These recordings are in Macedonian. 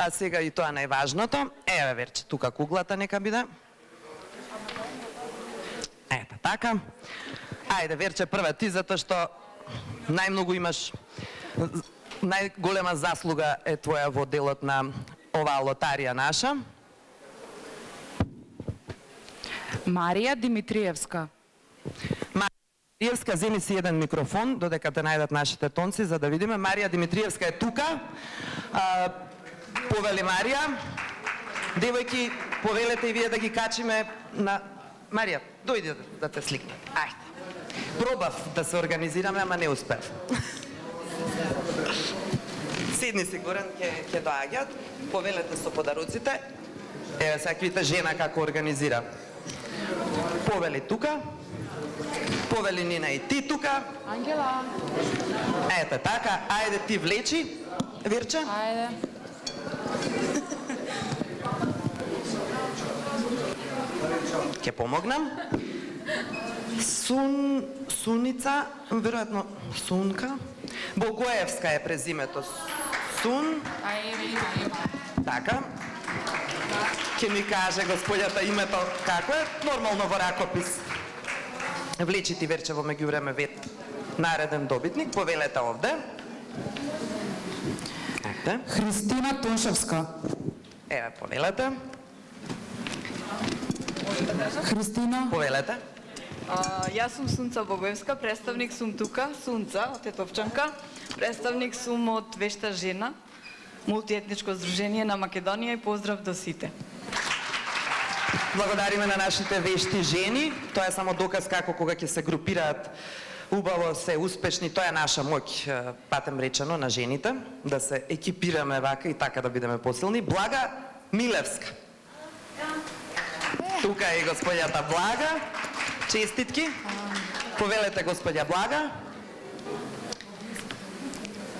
А сега и тоа најважното. Еве Верче, тука куглата нека биде. Ето така. Ајде Верче, прва ти, затоа што најмногу имаш, најголема заслуга е твоја во делот на оваа лотарија наша. Марија Димитриевска. Марија Димитриевска, земи си еден микрофон, додека те најдат нашите тонци, за да видиме. Марија Димитриевска е тука. Повели Марија. Девојки, повелете и вие да ги качиме на... Марија, дојди да те сликне. Ајде. Пробав да се организираме, ама не успев. Седни сигурен, ќе доаѓат. Повелете со подаруците. Еве сега видите жена како организира. Повели тука. Повели Нина и ти тука. Ангела. Ето така, ајде ти влечи, Вирче. Ајде. Ќе помогнам. Суница, веројатно Сунка. Богоевска е презимето. Сун. Има. Така. Ќе ми каже господјата името како е, нормално во ракопис. Влечи ти Верче во меѓувреме вет нареден добитник, повелете овде. Ете. Христина Тошевска. Еве, повелете. Христина. Повелете. Јас сум Сунца Богоевска, представник сум тука, Сунца од Тетовчанка, представник сум од Вешта жена, мултиетничко здружение на Македонија и поздрав до сите. Благодариме на нашите вешти жени. Тоа е само доказ како кога ќе се групираат убаво се успешни, тоа е наша моќ, патем речено, на жените, да се екипираме вака и така да бидеме посилни. Блага Милевска. Тука е господјата Блага. Честитки. Повелете господја Блага.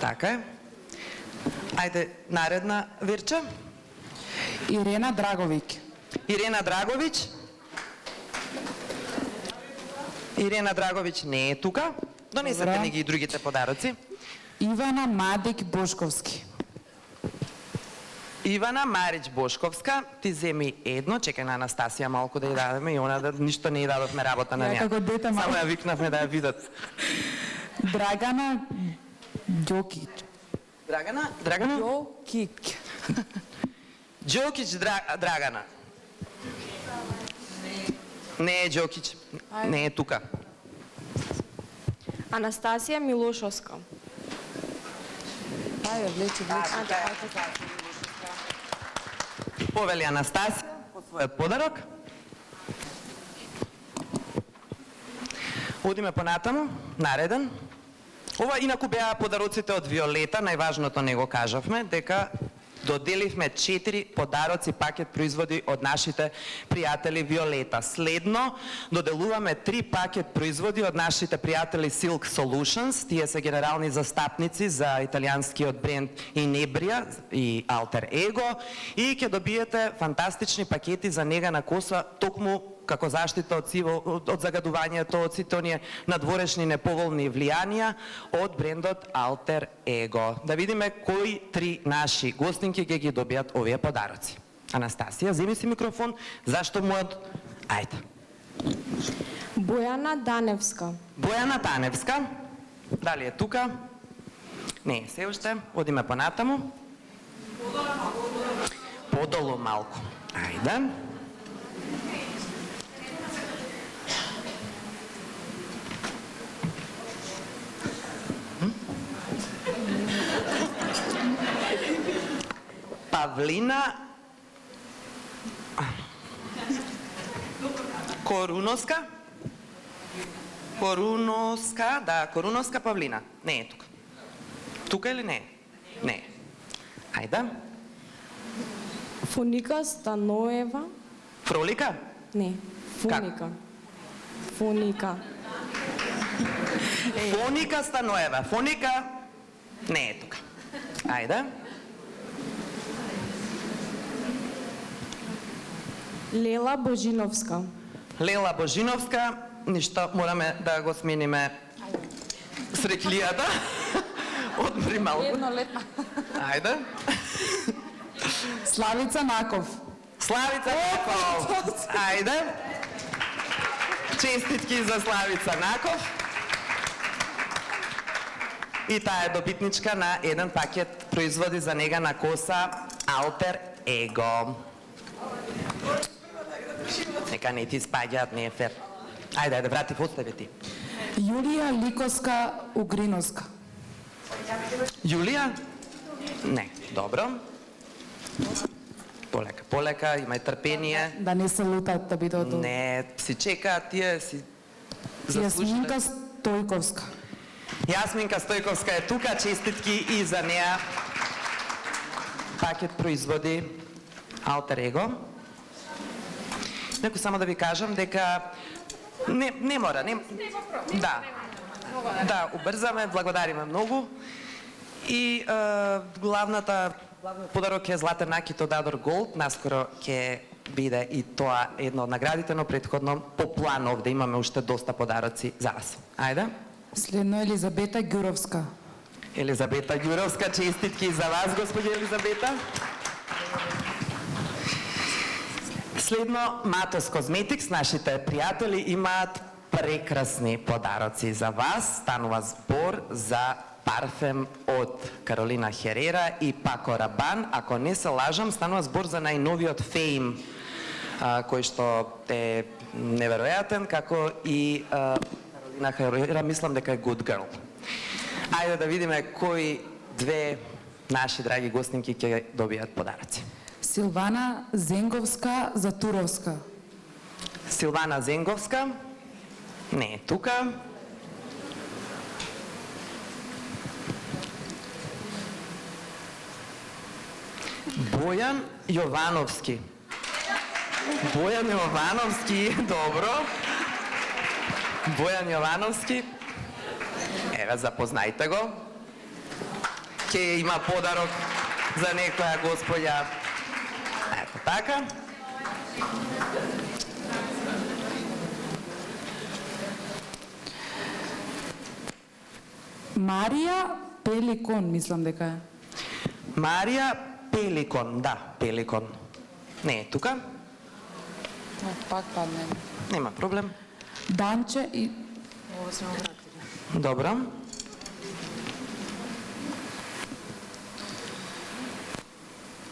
Така е. Ајде, наредна Вирче. Ирена Драговиќ. Ирена Драговиќ. Ирена Драговиќ не е тука. Донесете ни ги и другите подароци. Ивана Мадик Бошковски. Ивана Марич Бошковска, ти земи едно, чекај на Анастасија малку да ја дадеме и она да ништо не ја дадовме работа на неа. Како дете малку. Само ја викнавме да ја видат. Драгана Ѓокиќ. Драгана? Ѓокиќ. Ѓокиќ Драгана. Не е Ѓокиќ. Не е тука. Анастасија Милошовска. Ајде, влечи. Повели Анастасија по својот подарок. Одиме понатаму, нареден. Ова инаку беа подароците од Виолета, најважното не го кажавме, дека доделивме 4 подароци пакет производи од нашите пријатели Виолета. Следно, доделуваме 3 пакет производи од нашите пријатели Silk Solutions. Тие се генерални застапници за италијанскиот бренд Inebria и Alter Ego. И ќе добиете фантастични пакети за нега на коса, токму како заштита од загадувањето од сите оние надворешни неповолни влијанија од брендот Alter Ego. Да видиме кои 3 наши гостинки ќе ги добијат овие подароци. Анастасија, земи си микрофон, зашто мојот... Ајде. Бојана Даневска. Бојана Даневска. Дали е тука? Не, се уште. Одиме понатаму. Подолу малку. Ајде. Павлина Коруновска. Коруновска, да, Коруновска Павлина. Не е тука. Тука или не е? Не е. Ајде. Фоника Станоева. Фролика? Не, Фоника. Фоника. Фоника Станоева. Фоника не е тука. Ајде. Лела Божиновска. Лела Божиновска, ништо, мораме да го смениме среќлијата. Одмори малку. Еднолетна. Ајде. Славица Наков. Славица Наков. Ајде. Честитки за Славица Наков. И таа е добитничка на еден пакет производи за нега на коса Alter Ego. Нека не ти спаѓаат, не е фер. Ајде, брати, постави ти. Јулија Ликовска Угриновска. Јулија? Не, добро. Полека, полека, имај трпение. Да не се лутат да бидат од... Не, си чекаат, тие си заслужиле. Јасминка Стојковска. Јасминка Стојковска е тука, честитки и за неа. Пакет производи Alter Ego. Неко само да ви кажам дека не мора, не... Да. Да, убрзаме, благодариме многу. И главниот подарок е златен накит од Адор Голд. Наскоро ќе биде и тоа едно од наградите, но претходно по план овде имаме уште доста подароци за вас. Ајде. Следно Елизабета Ѓуровска. Елизабета Ѓуровска, честитки за вас, господи Елизабета. Следно, Матос Козметикс, нашите пријатели имаат прекрасни подароци за вас. Станува збор за парфем од Каролина Херера и Пако Рабан. Ако не се лажам, станува збор за најновиот Fame, кој што е неверојатен, како и Каролина Херера, мислам дека е Good Girl. Ајде да видиме кои две наши драги гостинки ќе добијат подароци. Силвана Зенговска Затуровска. Силвана Зенговска не е тука. Бојан Јовановски. Бојан Јовановски, добро. Бојан Јовановски. Еве, запознајте го. Ке има подарок за некоја господја. Ето така. Марија Пеликон, мислам дека е. Марија Пеликон, да, Пеликон. Не е тука. Пак падне. Нема проблем. Данче и... Добро.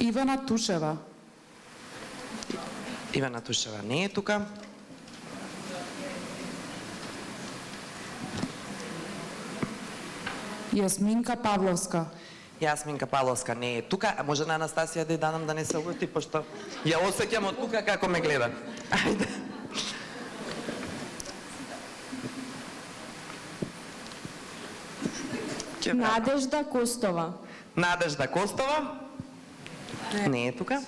Ивана Тушева. Ивана Тушева не е тука. Јасминка Павловска. Јасминка Павловска не е тука, а може на Анастасија да ја дадам да не се лути, пошто ја осеќам од тука како ме гледа. Ајде. Надежда Костова. Надежда Костова не е тука.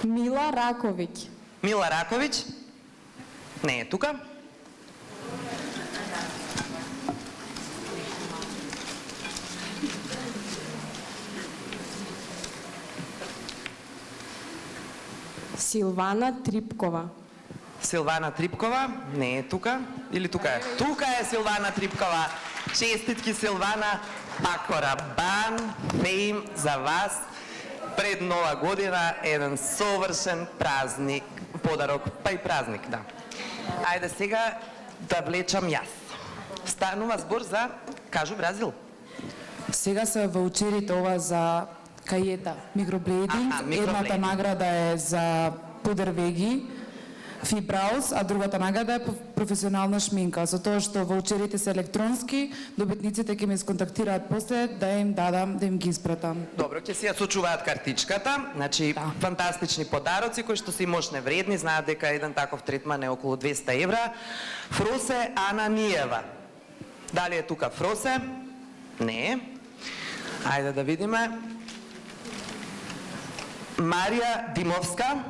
Мила Раковиќ. Мила Раковиќ не е тука. Силвана Трипкова. Силвана Трипкова не е тука. Или тука е? Тука е Силвана Трипкова. Честитки, Силвана. Пако Рабан, Fame за вас. Пред Нова година еден совршен празник, подарок, па и празник, да. Ајде сега да влечам јас. Станува збор за Кажу Бразил. Сега се ваучерите ова за кајета, микроблейдинг. Аха, микроблейдинг. Едната награда е за пудер веги, фибраус, а другата награда е професионална шминка. За тоа што ваучерите се електронски, добитниците ќе ме сконтактираат после да им дадам, да им ги испратам. Добро, ќе си ја сочуваат картичката. Значи, Да. фантастични подароци кои што се мощне вредни. Знаат дека еден таков третман е околу 200 евра. Фросе Ананиева. Дали е тука Фросе? Не. Ајде да видиме. Марија Димовска.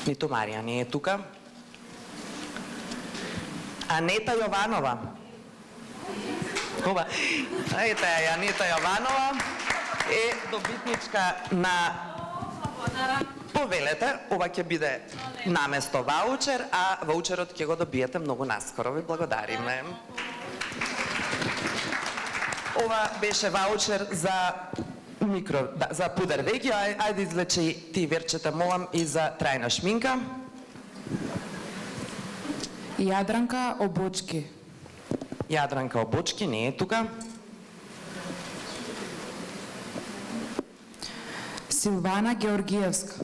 Ниту Марија не е тука. Анета Јованова. Ова. Ете Анета Јованова е добитничка на Повелете, ова ќе биде наместо ваучер, а ваучерот ќе го добиете многу наскоро. Ви благодариме. Ова беше ваучер за за пудер веги. Ајде извлечи ти, Верчета, молам, и за трајна шминка. Јадранка Обочки. Јадранка Обочки не е тука. Силвана Георгиевска.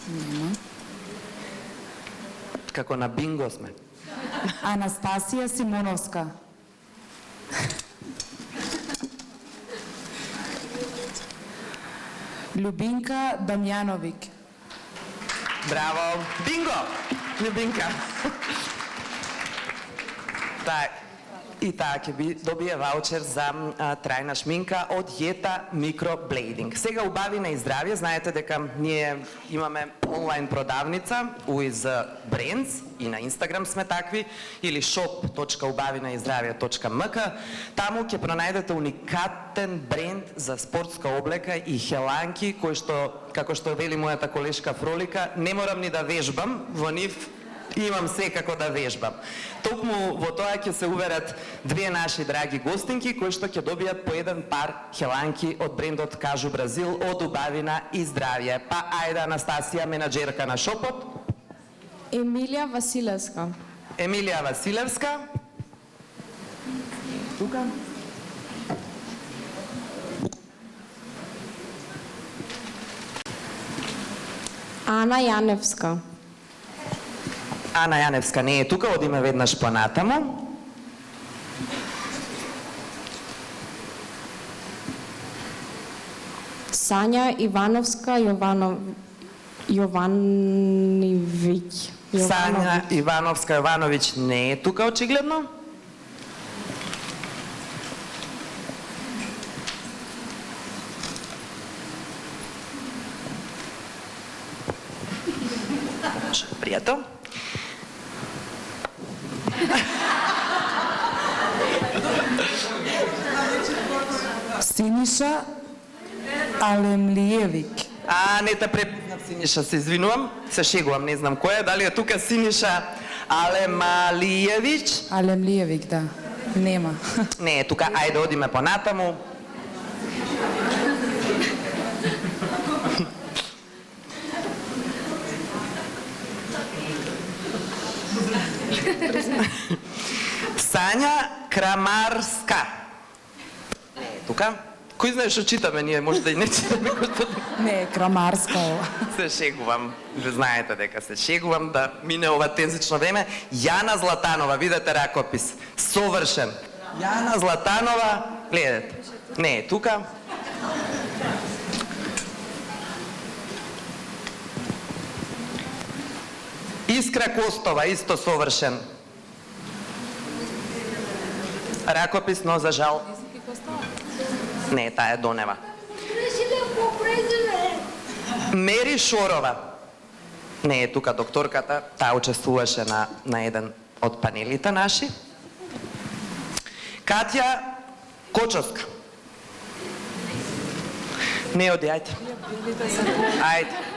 Нема. Како на бинго сме. Анастасија Симоновска. Љубинка Дамјановик. Браво! Бинго! Љубинка. И таа ќе би добие ваучер за трајна шминка од Јета Микроблейдинг. Сега убавина и здравје, знаете дека ние имаме онлайн продавница Уиз Брендс и на Инстаграм сме такви, или shop.ubavinaиздравје.мк. Таму ќе пронајдете уникатен бренд за спортска облека и хеланки, кои што, како што вели мојата колешка Фролика, не морам ни да вежбам, во нив имам секако да вежбам. Токму во тоа ќе се уверат две наши драги гостинки, кои што ќе добијат по еден пар хеланки од брендот Кажу Бразил, од убавина и здравје. Па ајде, Анастасија, менаџерка на шопот. Емилија Василевска. Емилија Василевска. Тука. Ана Јаневска. Ана Јаневска не е тука, одиме веднаш понатаму. Сања Ивановска Јовановиќ. Сања Ивановска Јовановиќ не е тука, очигледно. Пријател. Синиша Алемлиевик. Не те препознав, Синиша, се извинувам, се шегувам, не знам кој е, дали е тука Синиша Алемалиевиќ? Алемлиевик, да. Нема. Не е тука, ајде одиме понатаму. Сања Крамарска. Не е тука. Кој знае што читаме ние, може да и не читаме кој. Не, Крамарска ова. Се шегувам, ве знаете дека се шегувам да мине ова тензично време. Јана Златанова, видете ракопис, совршен. Јана Златанова, гледате, не е тука. Искра Костова, исто совршен. Ракопис, но за жал. Не, таа е Донева. Мери Шорова. Не е тука докторката, таа учествуваше на еден од панелите наши. Катја Кочовска. Не оди, ајде.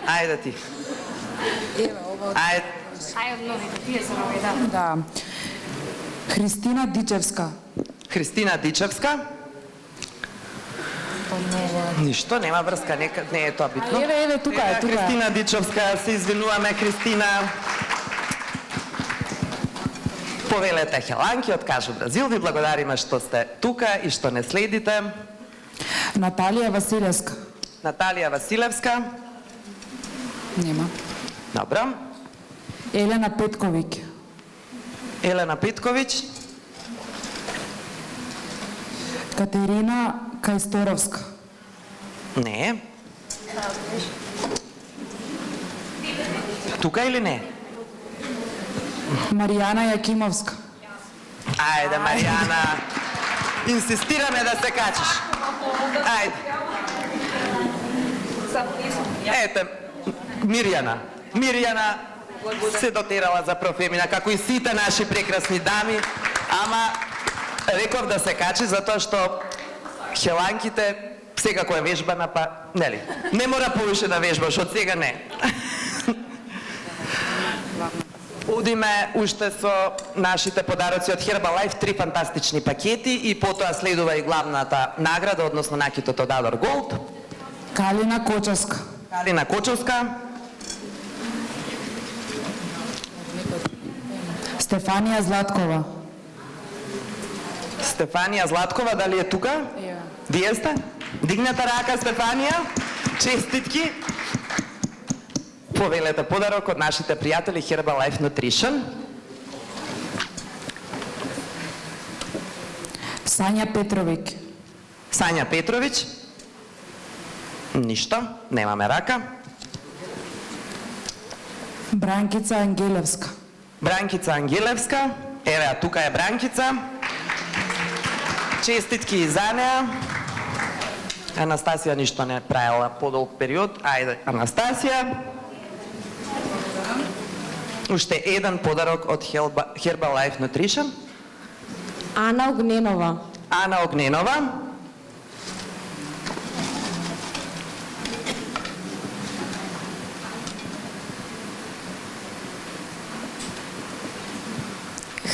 Ајде ти. Ајде. Да. Христина Дичевска. Христина Дичевска. Ништо, нема врска, не е тоа битно. Еве, тука е, тука е. Христина Дичевска, се извинуваме, Христина. Повелете хеланки од Кажу Бразил, ви благодариме што сте тука и што не следите. Наталија Василевска. Наталија Василевска. Нема. Добро. Елена Петковиќ. Елена Петковиќ. Катерина Кајсторовска. Не е. Тука или не? Маријана Јакимовска. Ајде, Маријана. Инсистираме да се качиш. Ајде. Ете, Мирјана се дотерала за профемина, како и сите наши прекрасни дами, ама реков да се качи затоа што хеланките Секако е вежбана, па, нели? Не мора повише да вежбаш, од сега не. Одиме уште со нашите подароци од Herbalife, 3 фантастични пакети и потоа следува и главната награда, односно накитот од Ador Gold. Калина Кочевска. Калина Кочевска, Стефанија Златкова. Стефанија Златкова, дали е тука? Вие сте? Дигнете рака, Стефанија. Честитки. Повелете подарок од нашите пријатели Herbalife Nutrition. Сања Петровик. Сања Петровиќ. Ништо, немаме рака. Бранкица Ангелевска. Бранкица Ангелевска. Еве, тука е Бранкица. Честитки и за неа. Анастасија ништо не правила подолг период. Ајде, Анастасија. Уште еден подарок од Herbalife Nutrition. Ана Огненова. Ана Огненова.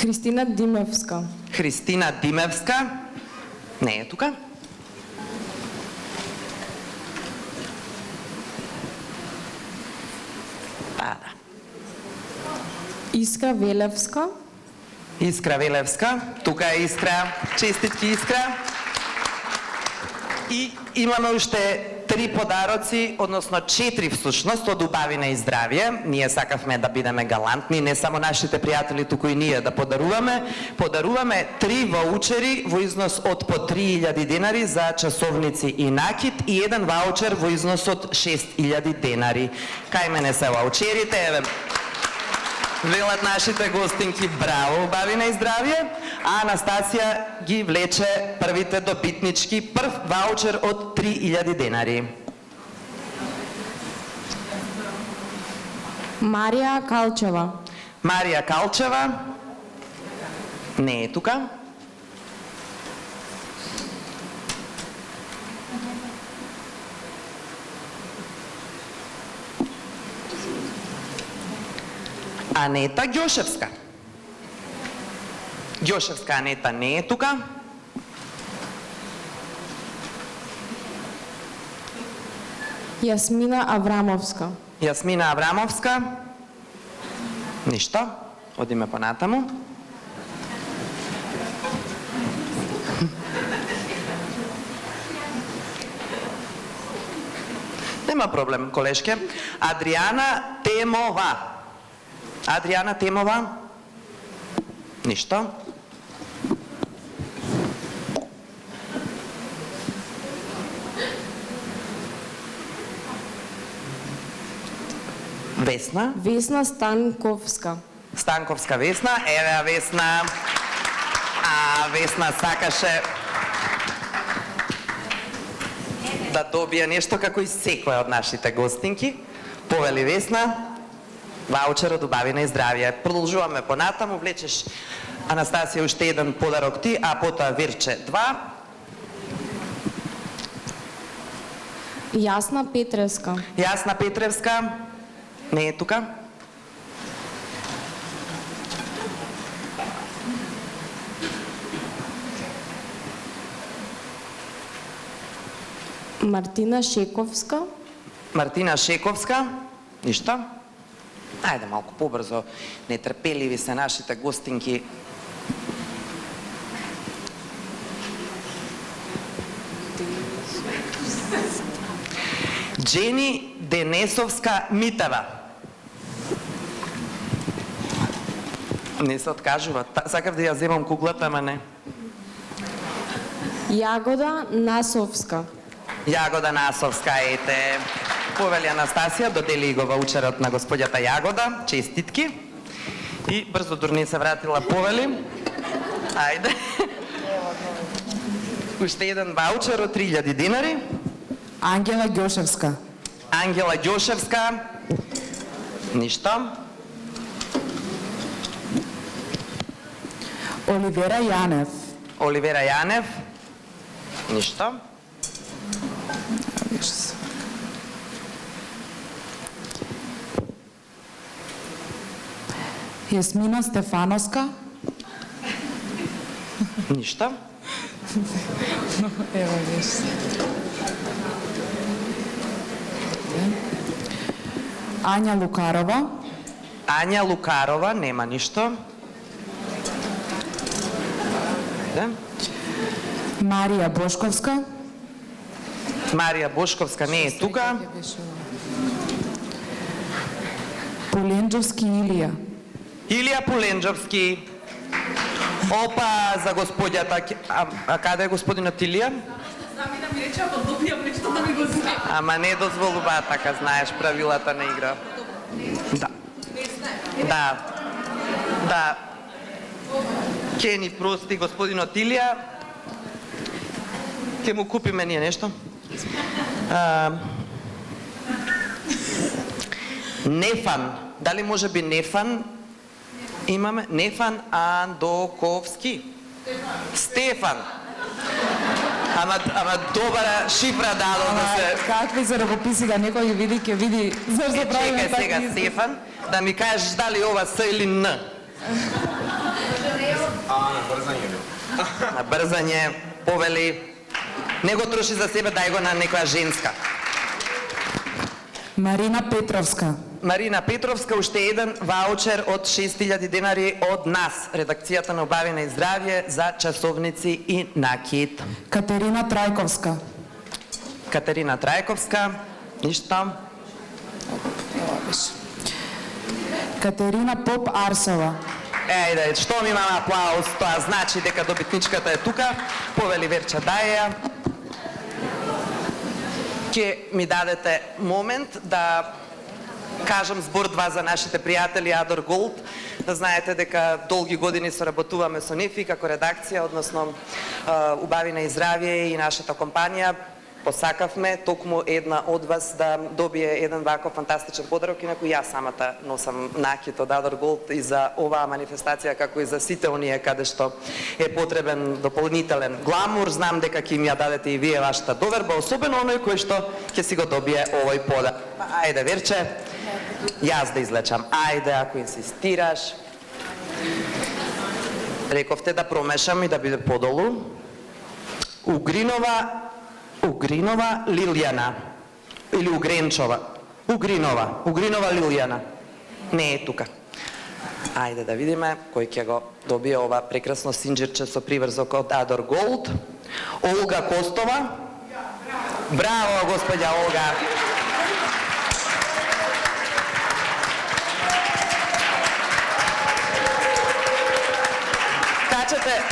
Христина Димевска. Христина Димевска. Не е тука. Да. Искра Велевска. Искра Велевска. Тука е Искра. Честитки, Искра. И имаме уште 3 подароци, односно 4 всушност, од убавина и здравје. Ние сакавме да бидеме галантни, не само нашите пријатели, туку и ние да подаруваме. Подаруваме 3 ваучери во износ од по 3000 денари за часовници и накит и еден ваучер во износ од 6000 денари. Кај мене се ваучерите, еве. Велат нашите гостинки, браво, убавина и здравје, а Анастасија ги влече првите добитнички, прв ваучер од 3000 денари. Марија Калчева. Марија Калчева, не е тука. Анета Ѓошевска. Ѓошевска Анета не е тука. Јасмина Аврамовска. Јасмина Аврамовска. Ништо. Одиме понатаму. Нема проблем, колешке. Адријана Темова. Адријана Темова. Ништо. Весна. Весна Станковска. Станковска Весна. Еве Весна. А Весна сакаше да добие нешто како и секоја од нашите гостинки. Повели Весна. Ваучер од убавина и здравје. Продолжуваме понатаму, влечеш Анастасија уште еден подарок ти, а потоа Вирче 2. Јасна Петревска. Јасна Петревска не е тука. Мартина Шековска. Мартина Шековска. Ништо. Ајде малку побрзо, нетрпеливи се нашите гостинки. Джени Денесовска Митева. Не се откажува. Сакав да ја земам куглата, ама не. Јагода Насовска. Јагода Насовска, ете. Повели Анастасија, додели го ваучерот на господјата Јагода. Честитки. И брзо дурни се вратила Повели. Ајде. Уште еден ваучер од 3000 динари. Ангела Ѓошевска. Ангела Ѓошевска. Ништо. Оливера Јанев. Оливера Јанев. Ништо. Јасмина Стефановска. Ништо. Ево виж. Ања Лукарова. Ања Лукарова, нема ништо. Да? Марија Бошковска. Марија Бошковска не е тука. Поленџовски Илија. Илија Поленџовски. Опа, за господјата. А каде е господинот Илија? Ама не дозволува така, знаеш правилата на игра. Да. Да. Да. Ке ни прости господинот Илија. Ке му купиме ние нешто. Нефан. Дали може би Нефан? Имаме Нефан Андоковски. Стефан. Ама добра шифра дадо да се... Какви се ракописи да некој ги види, ќе види зашто правиме Чекај сега, такви. Стефан, да ми кажеш дали ова С или Н. На брзање. На брзање, повели. Не го троши за себе, дај го на некоја женска. Марина Петровска. Марина Петровска, уште еден ваучер од 6000 денари од нас, редакцијата на Убавина и здравје за часовници и накид. Катерина Трајковска. Катерина Трајковска, ништо. Катерина Поп Арсова. Ејде, што ми имаме аплауз, тоа значи дека добитничката е тука. Повели Верча Даја. Ке ми дадете момент да кажам збор два за нашите пријатели Адор Голд. Да знаете дека долги години соработуваме со нив и како редакција, односно Убавина и здравје и нашата компанија. Посакавме токму една од вас да добие еден ваков фантастичен подарок, инаку јас самата носам накид од Адор Голд и за оваа манифестација, како и за сите оние каде што е потребен дополнителен гламур. Знам дека ќе ми ја дадете и вие вашата доверба, особено оној кој што ќе си го добие овој подарок. Ајде, Верче, јас да излечам. Ајде, ако инсистираш. Рековте да промешам и да биде подолу. Угринова Лилјана. Или Угренчова. Угринова Лилјана. Не е тука. Ајде да видиме кој ќе го добие ова прекрасно синџирче со приврзок од Адор Голд. Олга Костова. Браво, господја Олга.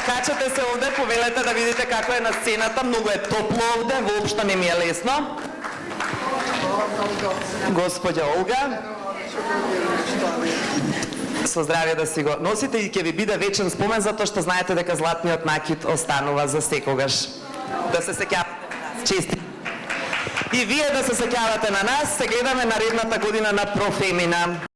Качете се овде, повелете да видите како е на сцената, многу е топло овде, воопшто не ми е лесно. Господја Олга. Со здравје да си го носите и ќе ви биде вечен спомен, затоа што знаете дека златниот накид останува за секогаш. Да се сеќавате. Чести. И вие да се сеќавате на нас, се гледаме наредната година на Профемина.